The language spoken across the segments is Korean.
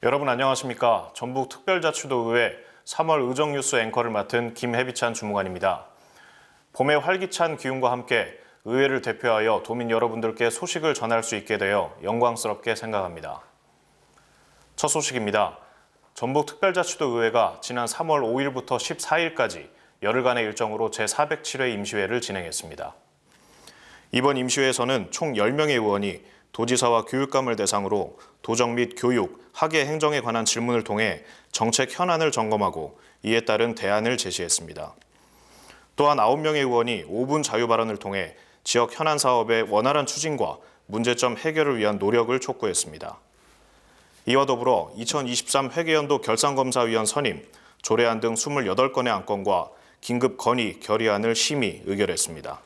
여러분 안녕하십니까? 전북특별자치도의회 3월 의정뉴스 앵커를 맡은 김혜비찬 주무관입니다. 봄의 활기찬 기운과 함께 의회를 대표하여 도민 여러분들께 소식을 전할 수 있게 되어 영광스럽게 생각합니다. 첫 소식입니다. 전북특별자치도의회가 지난 3월 5일부터 14일까지 열흘간의 일정으로 제407회 임시회를 진행했습니다. 이번 임시회에서는 총 10명의 의원이 도지사와 교육감을 대상으로 도정 및 교육, 학예 행정에 관한 질문을 통해 정책 현안을 점검하고 이에 따른 대안을 제시했습니다. 또한 9명의 의원이 5분 자유 발언을 통해 지역 현안 사업의 원활한 추진과 문제점 해결을 위한 노력을 촉구했습니다. 이와 더불어 2023 회계연도 결산검사위원 선임, 조례안 등 28건의 안건과 긴급 건의, 결의안을 심의, 의결했습니다.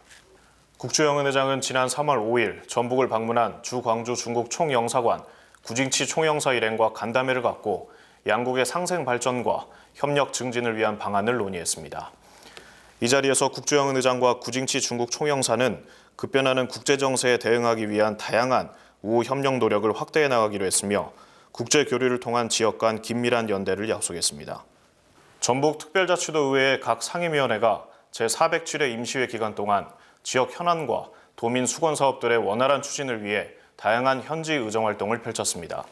국주영은 회장은 지난 3월 5일 전북을 방문한 주광주 중국 총영사관 구징치 총영사 일행과 간담회를 갖고 양국의 상생 발전과 협력 증진을 위한 방안을 논의했습니다. 이 자리에서 국주영은 회장과 구징치 중국 총영사는 급변하는 국제 정세에 대응하기 위한 다양한 우호 협력 노력을 확대해 나가기로 했으며 국제 교류를 통한 지역 간 긴밀한 연대를 약속했습니다. 전북특별자치도의회 각 상임위원회가 제407회 임시회 기간 동안 지역 현안과 도민 수건 사업들의 원활한 추진을 위해 다양한 현지 의정 활동을 펼쳤습니다.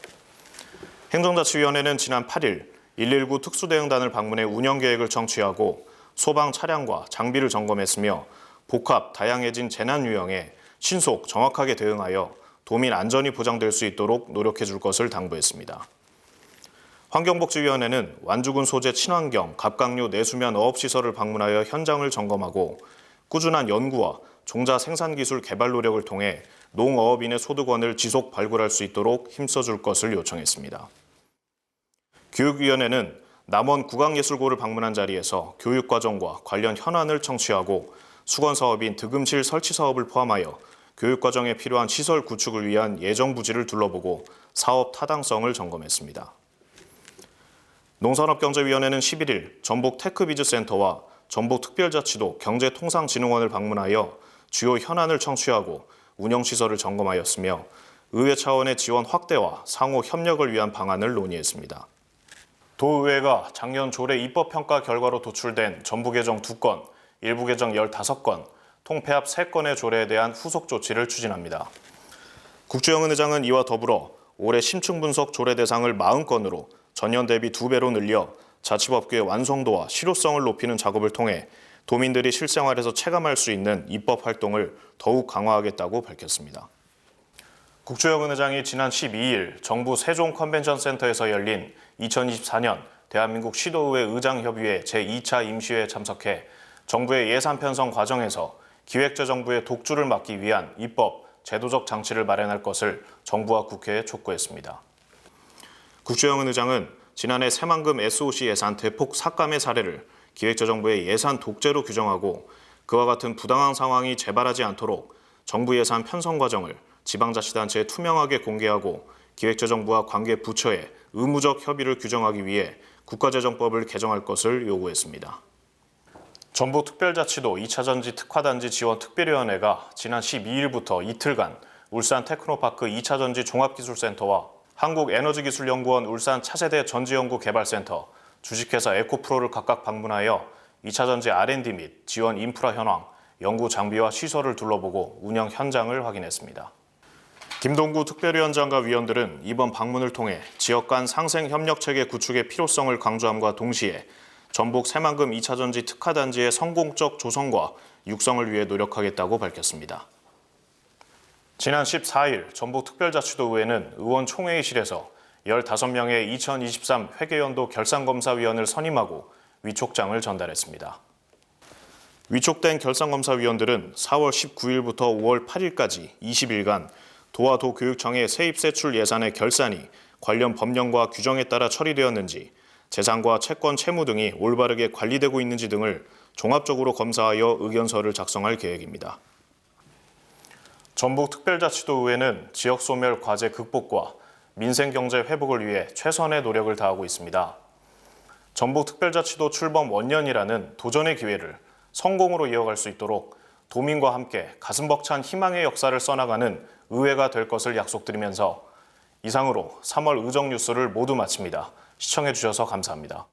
행정자치위원회는 지난 8일 119 특수대응단을 방문해 운영 계획을 청취하고 소방 차량과 장비를 점검했으며 복합, 다양해진 재난 유형에 신속, 정확하게 대응하여 도민 안전이 보장될 수 있도록 노력해 줄 것을 당부했습니다. 환경복지위원회는 완주군 소재 친환경, 갑각류 내수면 어업시설을 방문하여 현장을 점검하고 꾸준한 연구와 종자 생산기술 개발 노력을 통해 농어업인의 소득원을 지속 발굴할 수 있도록 힘써줄 것을 요청했습니다. 교육위원회는 남원 국악예술고를 방문한 자리에서 교육과정과 관련 현안을 청취하고 수건사업인 득음실 설치 사업을 포함하여 교육과정에 필요한 시설 구축을 위한 예정 부지를 둘러보고 사업 타당성을 점검했습니다. 농산업경제위원회는 11일 전북 테크비즈센터와 전북특별자치도 경제통상진흥원을 방문하여 주요 현안을 청취하고 운영시설을 점검하였으며 의회 차원의 지원 확대와 상호 협력을 위한 방안을 논의했습니다. 도의회가 작년 조례 입법평가 결과로 도출된 전부 개정 2건, 일부 개정 15건, 통폐합 3건의 조례에 대한 후속 조치를 추진합니다. 국주영은 회장은 이와 더불어 올해 심층 분석 조례 대상을 40건으로 전년 대비 2배로 늘려 자치법규의 완성도와 실효성을 높이는 작업을 통해 도민들이 실생활에서 체감할 수 있는 입법 활동을 더욱 강화하겠다고 밝혔습니다. 국주영은 회장이 지난 12일 정부 세종 컨벤션센터에서 열린 2024년 대한민국 시도의회 의장협의회 제2차 임시회에 참석해 정부의 예산 편성 과정에서 기획재정부의 독주를 막기 위한 입법, 제도적 장치를 마련할 것을 정부와 국회에 촉구했습니다. 국주영은 회장은 지난해 새만금 SOC 예산 대폭 삭감의 사례를 기획재정부의 예산 독재로 규정하고 그와 같은 부당한 상황이 재발하지 않도록 정부 예산 편성 과정을 지방자치단체에 투명하게 공개하고 기획재정부와 관계 부처의 의무적 협의를 규정하기 위해 국가재정법을 개정할 것을 요구했습니다. 전북특별자치도 2차전지 특화단지 지원특별위원회가 지난 12일부터 이틀간 울산 테크노파크 2차전지 종합기술센터와 한국에너지기술연구원 울산 차세대 전지연구개발센터, 주식회사 에코프로를 각각 방문하여 2차전지 R&D 및 지원 인프라 현황, 연구 장비와 시설을 둘러보고 운영 현장을 확인했습니다. 김동구 특별위원장과 위원들은 이번 방문을 통해 지역 간 상생 협력체계 구축의 필요성을 강조함과 동시에 전북 새만금 2차전지 특화단지의 성공적 조성과 육성을 위해 노력하겠다고 밝혔습니다. 지난 14일 전북특별자치도의회는 의원총회의실에서 15명의 2023 회계연도 결산검사위원을 선임하고 위촉장을 전달했습니다. 위촉된 결산검사위원들은 4월 19일부터 5월 8일까지 20일간 도와 도교육청의 세입세출 예산의 결산이 관련 법령과 규정에 따라 처리되었는지, 재산과 채권, 채무 등이 올바르게 관리되고 있는지 등을 종합적으로 검사하여 의견서를 작성할 계획입니다. 전북특별자치도의회는 지역소멸 과제 극복과 민생경제 회복을 위해 최선의 노력을 다하고 있습니다. 전북특별자치도 출범 원년이라는 도전의 기회를 성공으로 이어갈 수 있도록 도민과 함께 가슴 벅찬 희망의 역사를 써나가는 의회가 될 것을 약속드리면서 이상으로 3월 의정 뉴스를 모두 마칩니다. 시청해주셔서 감사합니다.